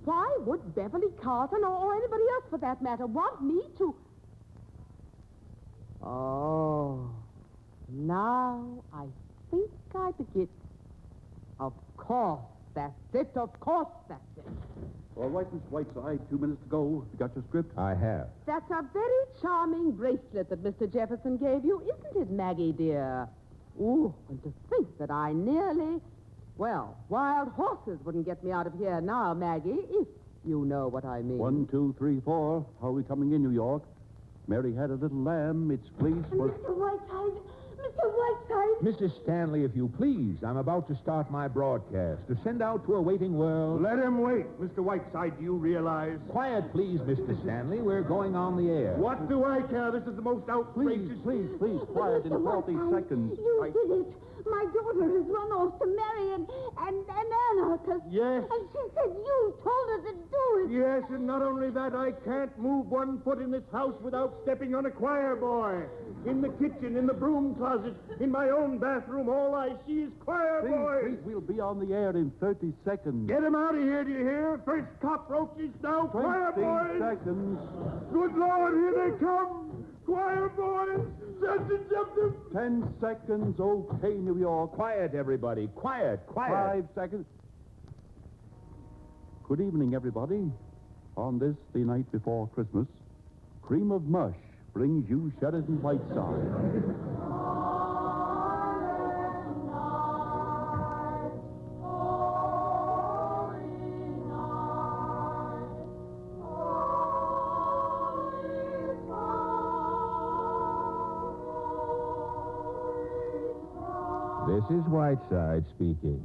Why would Beverly Carlton, or anybody else for that matter, want me to... Oh, now I think I begin. Of course, that's it. Of course, that's it. All right, Miss Whiteside, 2 minutes to go. You got your script? I have. That's a very charming bracelet that Mr. Jefferson gave you, isn't it, Maggie, dear? Ooh, and to think that I nearly... Well, wild horses wouldn't get me out of here now, Maggie, if you know what I mean. 1, 2, 3, 4. How are we coming in, New York? Mary had a little lamb. Its fleece was... Mr. Whiteside! Mr. Whiteside! Mrs. Stanley, if you please, I'm about to start my broadcast to send out to a waiting world... Let him wait. Mr. Whiteside, do you realize... Quiet, please, Mr. Stanley. We're going on the air. What do I care? This is the most outrageous... Please, quiet in 40 seconds. You did it. My daughter has run off to marry an anarchist. Yes. And she said you told her to do it. Yes, and not only that, I can't move 1 foot in this house without stepping on a choir boy. In the kitchen, in the broom closet, in my own bathroom, all I see is choir boys. Please, we'll be on the air in 30 seconds. Get him out of here, do you hear? First cockroaches, now choir 20 boys. seconds. Good Lord, here they come. Choir boys, sentence of them. 10 seconds, okay, New York. Quiet, everybody. Quiet. 5 seconds. Good evening, everybody. On this, the night before Christmas, Cream of Mush brings you Sheridan Whiteside. This is Whiteside speaking.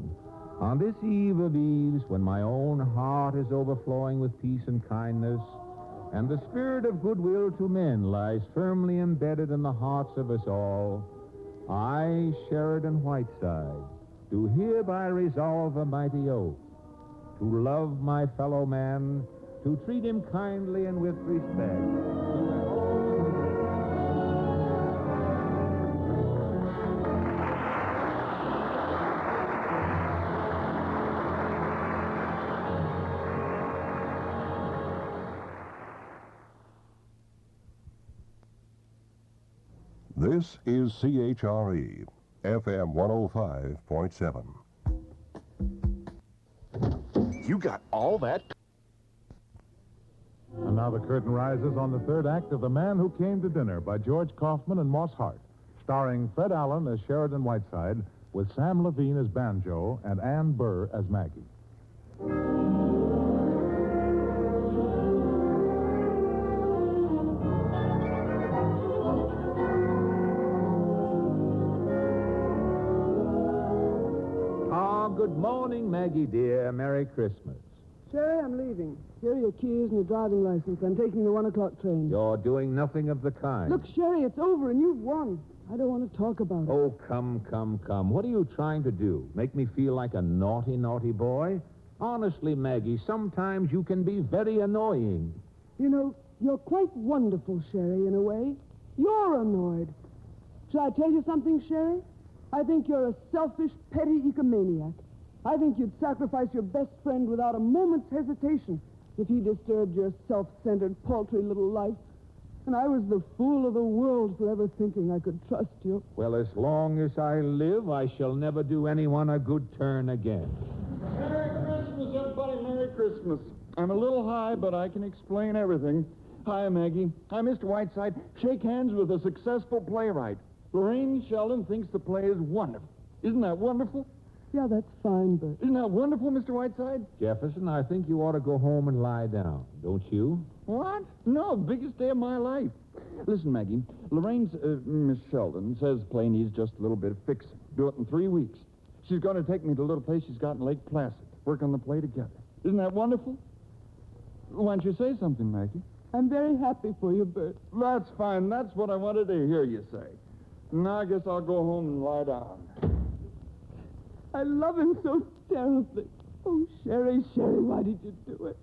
On this eve of eves, when my own heart is overflowing with peace and kindness, And the spirit of goodwill to men lies firmly embedded in the hearts of us all. I, Sheridan Whiteside, do hereby resolve a mighty oath to love my fellow man, to treat him kindly and with respect. This is CHRE, FM 105.7. You got all that? And now the curtain rises on the third act of The Man Who Came to Dinner by George Kaufman and Moss Hart, starring Fred Allen as Sheridan Whiteside, with Sam Levine as Banjo and Ann Burr as Maggie. Good morning, Maggie, dear. Merry Christmas. Sherry, I'm leaving. Here are your keys and your driving license. I'm taking the 1 o'clock train. You're doing nothing of the kind. Look, Sherry, it's over and you've won. I don't want to talk about it. Oh, come. What are you trying to do? Make me feel like a naughty, naughty boy? Honestly, Maggie, sometimes you can be very annoying. You know, you're quite wonderful, Sherry, in a way. You're annoyed. Shall I tell you something, Sherry? I think you're a selfish, petty egomaniac. I think you'd sacrifice your best friend without a moment's hesitation if he disturbed your self-centered, paltry little life. And I was the fool of the world for ever thinking I could trust you. Well, as long as I live, I shall never do anyone a good turn again. Merry Christmas, everybody. Merry Christmas. I'm a little high, but I can explain everything. Hi, Maggie. Hi, Mr. Whiteside. Shake hands with a successful playwright. Lorraine Sheldon thinks the play is wonderful. Isn't that wonderful? Yeah, that's fine, Bert. Isn't that wonderful, Mr. Whiteside? Jefferson, I think you ought to go home and lie down, don't you? What? No, biggest day of my life. Listen, Maggie, Lorraine's, Miss Sheldon, says the play needs just a little bit of fixing. Do it in 3 weeks. She's going to take me to a little place she's got in Lake Placid. Work on the play together. Isn't that wonderful? Why don't you say something, Maggie? I'm very happy for you, Bert. That's fine. That's what I wanted to hear you say. Now I guess I'll go home and lie down. I love him so terribly. Oh, Sherry, why did you do it?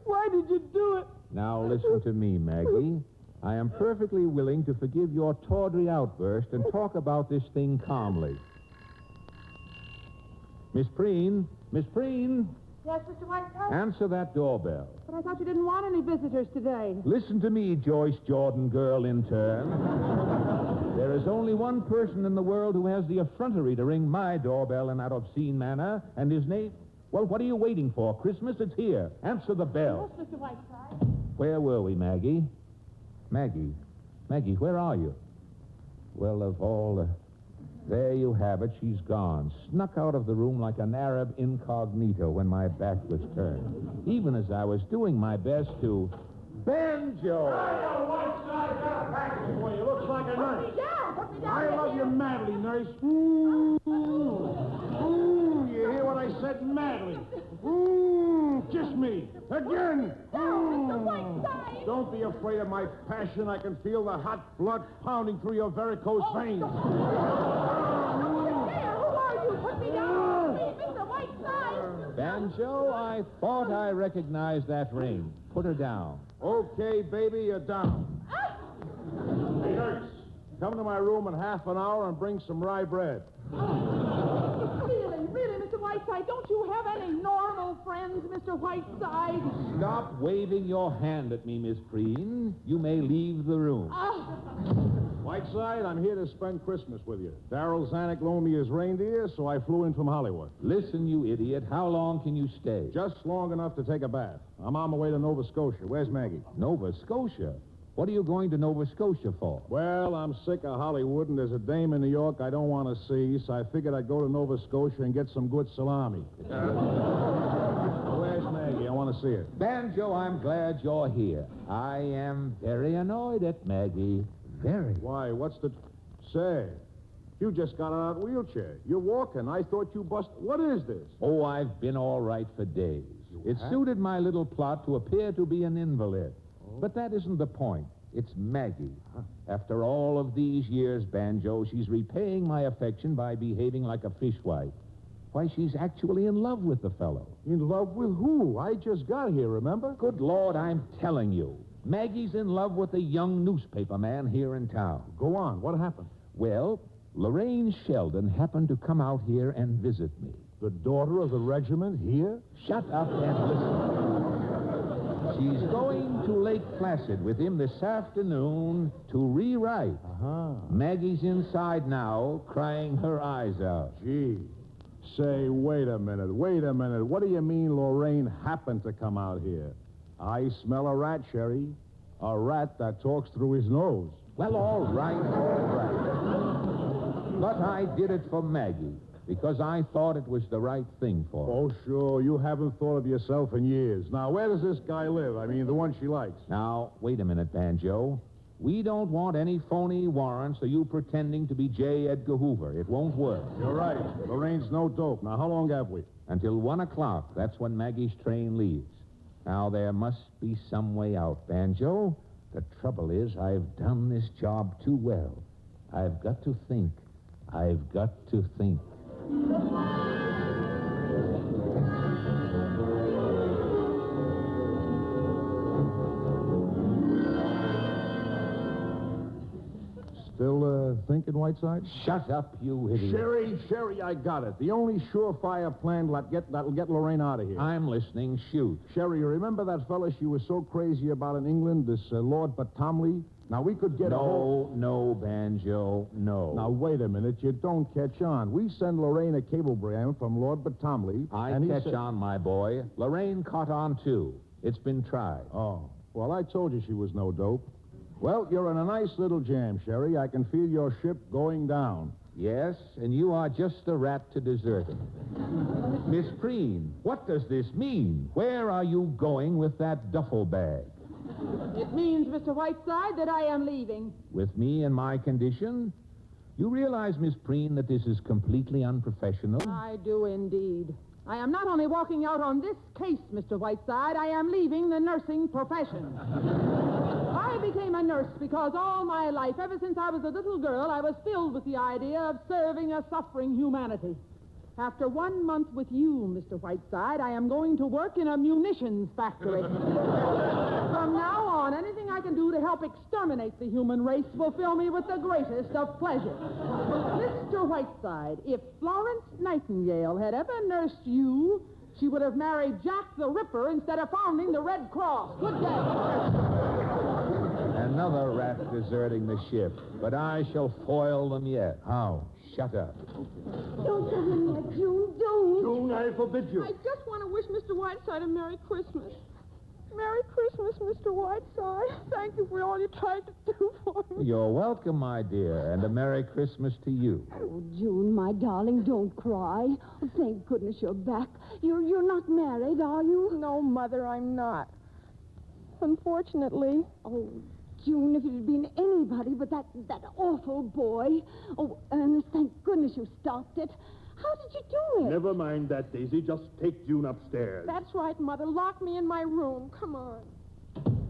Why did you do it? Now listen to me, Maggie. I am perfectly willing to forgive your tawdry outburst and talk about this thing calmly. Miss Preen? Miss Preen? Yes, Mr. Whiteside? Answer that doorbell. But I thought you didn't want any visitors today. Listen to me, Joyce Jordan girl intern. There is only one person in the world who has the effrontery to ring my doorbell in that obscene manner, and his name... Well, what are you waiting for? Christmas, it's here. Answer the bell. Yes, Mr. Whiteside. Where were we, Maggie? Maggie, where are you? Well, of all the... There you have it. She's gone. Snuck out of the room like an Arab incognito when my back was turned. Even as I was doing my best to... Banjo! Whiteside got a package for you. Looks like a nurse. Put me down. I love you madly, nurse. You hear what I said? Madly. Kiss me. Again. Mr. Whiteside. Don't be afraid of my passion. I can feel the hot blood pounding through your varicose veins. Who are you? Put me down. Mr. Whiteside. Banjo, I thought I recognized that ring. Put her down. Okay, baby, you're down. Hey, nurse, come to my room in half an hour and bring some rye bread. Really, Mr. Whiteside, don't you have any normal friends, Mr. Whiteside? Stop waving your hand at me, Miss Preen. You may leave the room. Whiteside, I'm here to spend Christmas with you. Darrell Zanuck loaned me his reindeer, so I flew in from Hollywood. Listen, you idiot. How long can you stay? Just long enough to take a bath. I'm on my way to Nova Scotia. Where's Maggie? Nova Scotia? What are you going to Nova Scotia for? Well, I'm sick of Hollywood, and there's a dame in New York I don't want to see, so I figured I'd go to Nova Scotia and get some good salami. Where's Maggie? I want to see her. Banjo, I'm glad you're here. I am very annoyed at Maggie. Very. Why, what's the... Say, you just got out of that wheelchair. You're walking. I thought you busted... What is this? Oh, I've been all right for days. It suited my little plot to appear to be an invalid. But that isn't the point. It's Maggie. After all of these years, Banjo, she's repaying my affection by behaving like a fishwife. Why, she's actually in love with the fellow. In love with who? I just got here, remember? Good Lord, I'm telling you. Maggie's in love with a young newspaper man here in town. Go on. What happened? Well, Lorraine Sheldon happened to come out here and visit me. The daughter of the regiment here? Shut up and listen. She's going to Lake Placid with him this afternoon to rewrite. Maggie's inside now, crying her eyes out. Gee. Say, wait a minute. What do you mean Lorraine happened to come out here? I smell a rat, Sherry. A rat that talks through his nose. Well, all right. But I did it for Maggie, because I thought it was the right thing for her. Oh, sure. You haven't thought of yourself in years. Now, where does this guy live? I mean, the one she likes. Now, wait a minute, Banjo. We don't want any phony warrants or you pretending to be J. Edgar Hoover. It won't work. You're right. Lorraine's no dope. Now, how long have we? Until 1 o'clock. That's when Maggie's train leaves. Now, there must be some way out, Banjo. The trouble is, I've done this job too well. I've got to think. Still thinking, Whiteside? Shut up, you idiot. Sherry, I got it. The only surefire plan that'll get Lorraine out of here. I'm listening. Shoot. Sherry, you remember that fella she was so crazy about in England, this Lord Batomley? Now, we could get No, Banjo, no. Now, wait a minute. You don't catch on. We send Lorraine a cablegram from Lord Batomley. I catch on, my boy. Lorraine caught on, too. It's been tried. Oh. Well, I told you she was no dope. Well, you're in a nice little jam, Sherry. I can feel your ship going down. Yes, and you are just a rat to desert it. Miss Preen, what does this mean? Where are you going with that duffel bag? It means, Mr. Whiteside, that I am leaving. With me in my condition? You realize, Miss Preen, that this is completely unprofessional? I do indeed. I am not only walking out on this case, Mr. Whiteside, I am leaving the nursing profession. I became a nurse because all my life, ever since I was a little girl, I was filled with the idea of serving a suffering humanity. After 1 month with you, Mr. Whiteside, I am going to work in a munitions factory. From now on, anything I can do to help exterminate the human race will fill me with the greatest of pleasure. Mr. Whiteside, if Florence Nightingale had ever nursed you, she would have married Jack the Ripper instead of founding the Red Cross. Good day. Another rat deserting the ship, but I shall foil them yet. How? Shut up. Don't tell him that, June. Don't. June, I forbid you. I just want to wish Mr. Whiteside a Merry Christmas. Merry Christmas, Mr. Whiteside. Thank you for all you tried to do for me. You're welcome, my dear, and a Merry Christmas to you. Oh, June, my darling, don't cry. Oh, thank goodness you're back. You're not married, are you? No, Mother, I'm not. Unfortunately. Oh, June, if it had been anybody but that awful boy. Oh, Ernest, thank goodness you stopped it. How did you do it? Never mind that, Daisy. Just take June upstairs. That's right, Mother. Lock me in my room. Come on.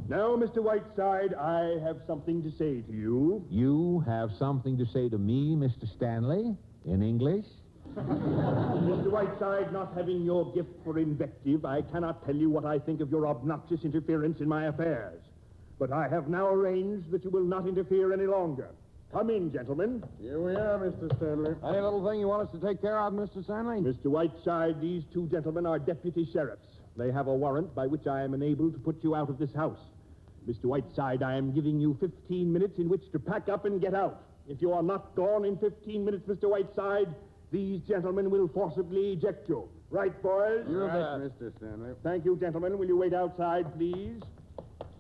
Now, Mr. Whiteside, I have something to say to you. You have something to say to me, Mr. Stanley, in English? Mr. Whiteside, not having your gift for invective, I cannot tell you what I think of your obnoxious interference in my affairs. But I have now arranged that you will not interfere any longer. Come in, gentlemen. Here we are, Mr. Stanley. Any little thing you want us to take care of, Mr. Stanley? Mr. Whiteside, these two gentlemen are deputy sheriffs. They have a warrant by which I am enabled to put you out of this house. Mr. Whiteside, I am giving you 15 minutes in which to pack up and get out. If you are not gone in 15 minutes, Mr. Whiteside, these gentlemen will forcibly eject you. Right, boys? You bet, Mr. Stanley. Thank you, gentlemen. Will you wait outside, please?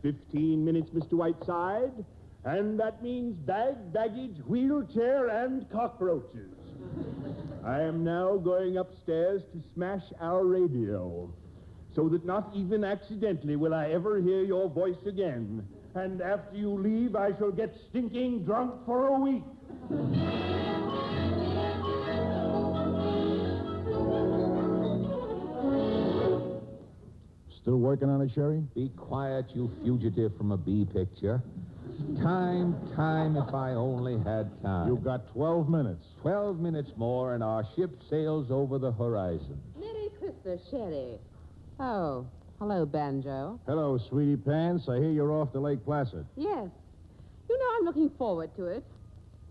15 minutes, Mr. Whiteside. And that means bag, baggage, wheelchair, and cockroaches. I am now going upstairs to smash our radio, so that not even accidentally will I ever hear your voice again. And after you leave, I shall get stinking drunk for a week. Still working on it, Sherry? Be quiet, you fugitive from a bee picture. Time, if I only had time. You got 12 minutes. 12 minutes more, and our ship sails over the horizon. Merry Christmas, Sherry. Oh, hello, Banjo. Hello, sweetie pants. I hear you're off to Lake Placid. Yes. You know, I'm looking forward to it.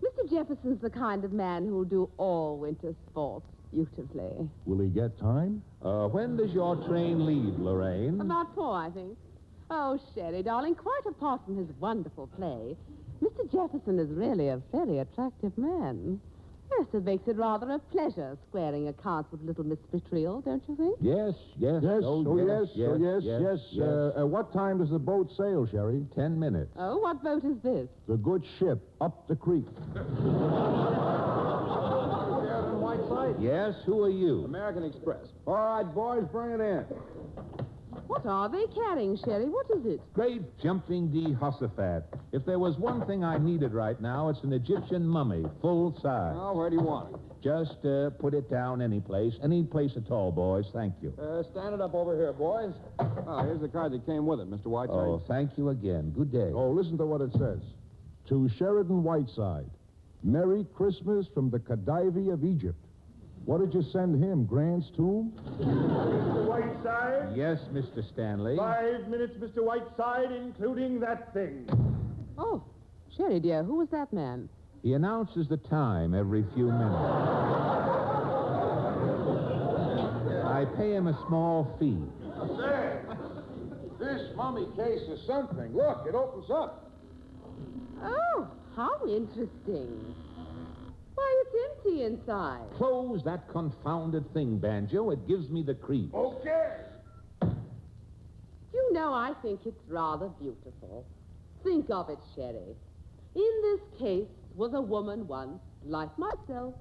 Mr. Jefferson's the kind of man who'll do all winter sports beautifully. Will he get time? When does your train leave, Lorraine? About 4, I think. Oh, Sherry, darling, quite apart from his wonderful play, Mr. Jefferson is really a very attractive man. Yes, it makes it rather a pleasure squaring accounts with little Miss Vitriol, don't you think? Yes. Yes. What time does the boat sail, Sherry? 10 minutes. Oh, what boat is this? The good ship, up the creek. Whiteside? Yes, who are you? American Express. All right, boys, bring it in. What are they carrying, Sherry? What is it? Great jumping Jehoshaphat. If there was one thing I needed right now, it's an Egyptian mummy, full size. Oh, where do you want it? Just put it down any place at all, boys. Thank you. Stand it up over here, boys. Oh, here's the card that came with it, Mr. Whiteside. Oh, thank you again. Good day. Oh, listen to what it says. To Sheridan Whiteside, Merry Christmas from the Khedive of Egypt. What did you send him, Grant's tomb? Mr. Whiteside? Yes, Mr. Stanley. 5 minutes, Mr. Whiteside, including that thing. Oh, Sherry, dear, who was that man? He announces the time every few minutes. I pay him a small fee. Say, this mummy case is something. Look, it opens up. Oh, how interesting. Why, it's empty inside. Close that confounded thing, Banjo. It gives me the creeps. Okay. You know, I think it's rather beautiful. Think of it, Sherry. In this case was a woman once, like myself,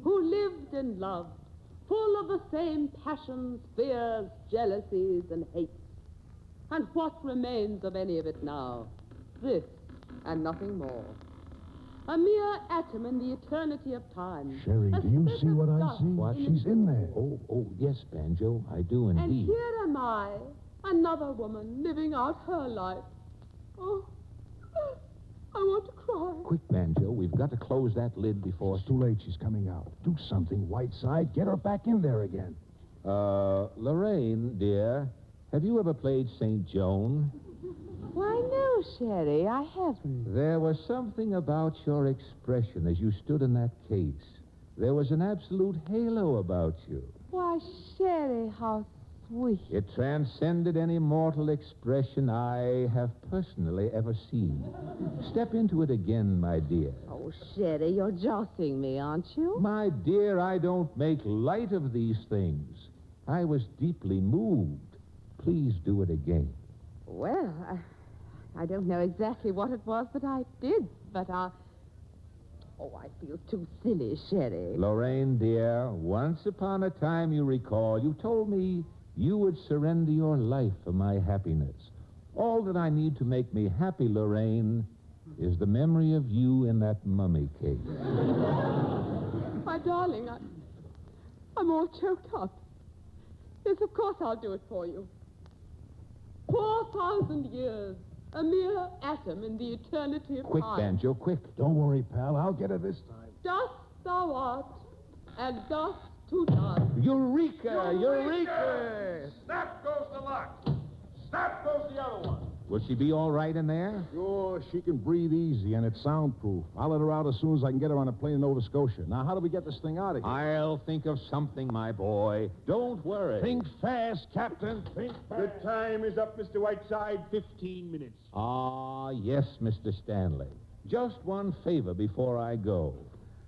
who lived and loved, full of the same passions, fears, jealousies, and hates. And what remains of any of it now? This, and nothing more. A mere atom in the eternity of time. Sherry, do you see what I see? What? She's in there. Oh, yes, Banjo. I do And indeed. here am I, another woman, living out her life. Oh, I want to cry. Quick, Banjo. We've got to close that lid before... It's too late. She's coming out. Do something, Whiteside. Get her back in there again. Lorraine, dear, have you ever played St. Joan? Why, no, Sherry, I haven't. There was something about your expression as you stood in that case. There was an absolute halo about you. Why, Sherry, how sweet. It transcended any mortal expression I have personally ever seen. Step into it again, my dear. Oh, Sherry, you're jostling me, aren't you? My dear, I don't make light of these things. I was deeply moved. Please do it again. Well, I don't know exactly what it was that I did, but Oh, I feel too silly, Sherry. Lorraine, dear, once upon a time, you recall, you told me you would surrender your life for my happiness. All that I need to make me happy, Lorraine, is the memory of you in that mummy case. My darling, I'm all choked up. Yes, of course I'll do it for you. 4,000 years. A mere atom in the eternity of Quick, time. Banjo, quick. Don't worry, pal. I'll get her this time. Dust thou art, and dust to dust. Eureka! Eureka! Snap goes the lock. Snap goes the other one. Will she be all right in there? Sure, she can breathe easy, and it's soundproof. I'll let her out as soon as I can get her on a plane to Nova Scotia. Now, how do we get this thing out of here? I'll think of something, my boy. Don't worry. Think fast, Captain. Think fast. The time is up, Mr. Whiteside. 15 minutes. Ah, yes, Mr. Stanley. Just one favor before I go.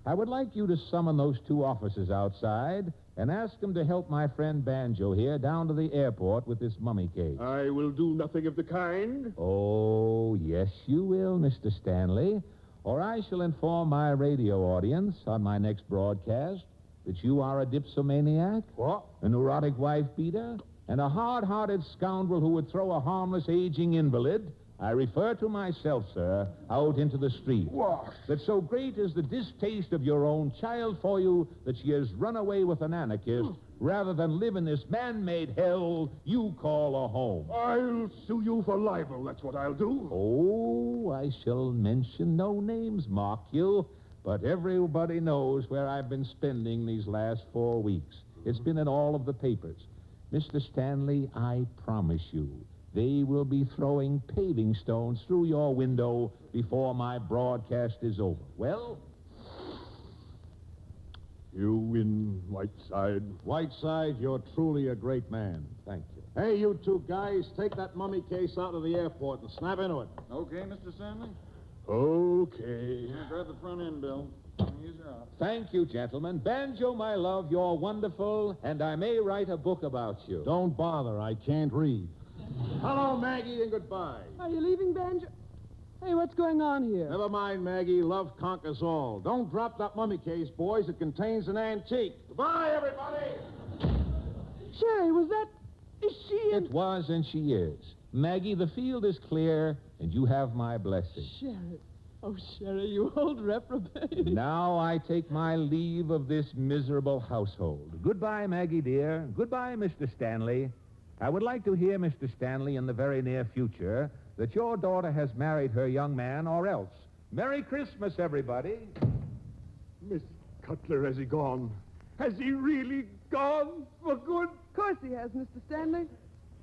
I would like you to summon those 2 officers outside and ask them to help my friend Banjo here down to the airport with this mummy case. I will do nothing of the kind. Oh, yes, you will, Mr. Stanley. Or I shall inform my radio audience on my next broadcast that you are a dipsomaniac, What? a neurotic wife-beater, and a hard-hearted scoundrel who would throw a harmless aging invalid I refer to myself, sir, out into the street. What? That so great is the distaste of your own child for you that she has run away with an anarchist rather than live in this man-made hell you call a home. I'll sue you for libel. That's what I'll do. Oh, I shall mention no names, mark you, but everybody knows where I've been spending these last 4 weeks. It's been in all of the papers. Mr. Stanley, I promise you, they will be throwing paving stones through your window before my broadcast is over. Well? You win, Whiteside. Whiteside, you're truly a great man. Thank you. Hey, you two guys, take that mummy case out of the airport and snap into it. Okay, Mr. Stanley? Okay. Yeah, grab the front end, Bill. Use her out. Thank you, gentlemen. Banjo, my love, you're wonderful, and I may write a book about you. Don't bother, I can't read. Hello, Maggie, and goodbye. Are you leaving, Banjo? Hey, what's going on here? Never mind, Maggie. Love conquers all. Don't drop that mummy case, boys. It contains an antique. Goodbye, everybody. Sherry, was that... Is she in... It was, and she is. Maggie, the field is clear, and you have my blessing. Sherry. Oh, Sherry, you old reprobate. Now I take my leave of this miserable household. Goodbye, Maggie, dear. Goodbye, Mr. Stanley. I would like to hear, Mr. Stanley, in the very near future, that your daughter has married her young man or else. Merry Christmas, everybody. Miss Cutler, has he gone? Has he really gone for good? Of course he has, Mr. Stanley.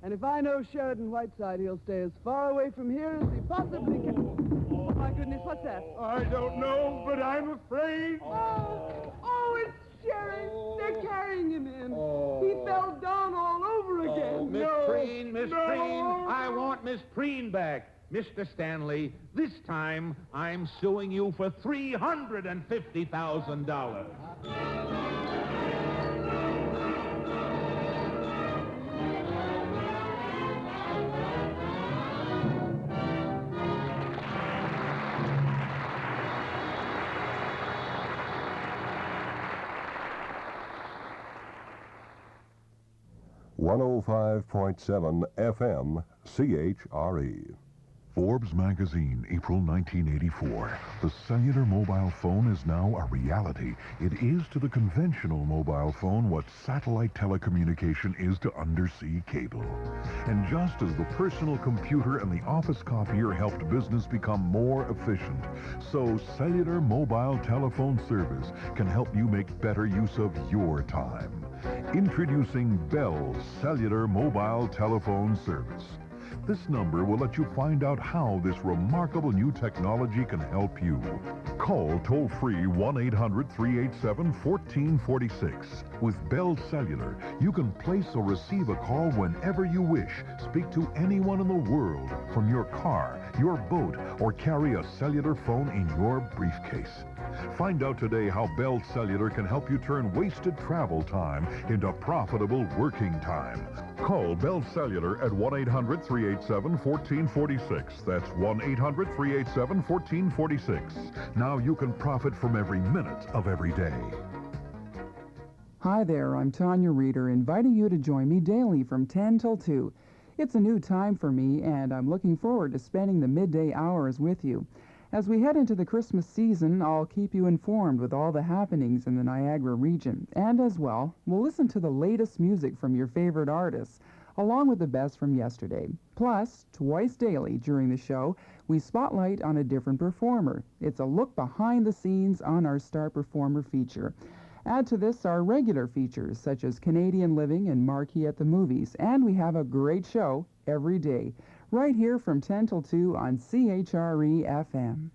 And if I know Sheridan Whiteside, he'll stay as far away from here as he possibly can. Oh, my goodness, what's that? I don't know, but I'm afraid. Oh, it's Sherry. They're carrying him in. He fell down all over again. Miss Preen, Miss Preen. I want Miss Preen back. Mr. Stanley, this time I'm suing you for $350,000. .7 FM CHRE. Forbes magazine, April 1984. The cellular mobile phone is now a reality. It is to the conventional mobile phone what satellite telecommunication is to undersea cable. And just as the personal computer and the office copier helped business become more efficient, so cellular mobile telephone service can help you make better use of your time. Introducing Bell Cellular Mobile Telephone Service. This number will let you find out how this remarkable new technology can help you. Call toll-free 1-800-387-1446. With Bell Cellular, you can place or receive a call whenever you wish. Speak to anyone in the world from your car, your boat, or carry a cellular phone in your briefcase. Find out today how Bell Cellular can help you turn wasted travel time into profitable working time. Call Bell Cellular at 1-800-387-1446. That's 1-800-387-1446. Now you can profit from every minute of every day. Hi there, I'm Tanya Reeder, inviting you to join me daily from 10 till 2. It's a new time for me, and I'm looking forward to spending the midday hours with you. As we head into the Christmas season, I'll keep you informed with all the happenings in the Niagara region. And as well, we'll listen to the latest music from your favorite artists, along with the best from yesterday. Plus, twice daily during the show, we spotlight on a different performer. It's a look behind the scenes on our Star Performer feature. Add to this our regular features, such as Canadian Living and Marquee at the Movies. And we have a great show every day, right here from 10 till 2 on CHRE FM.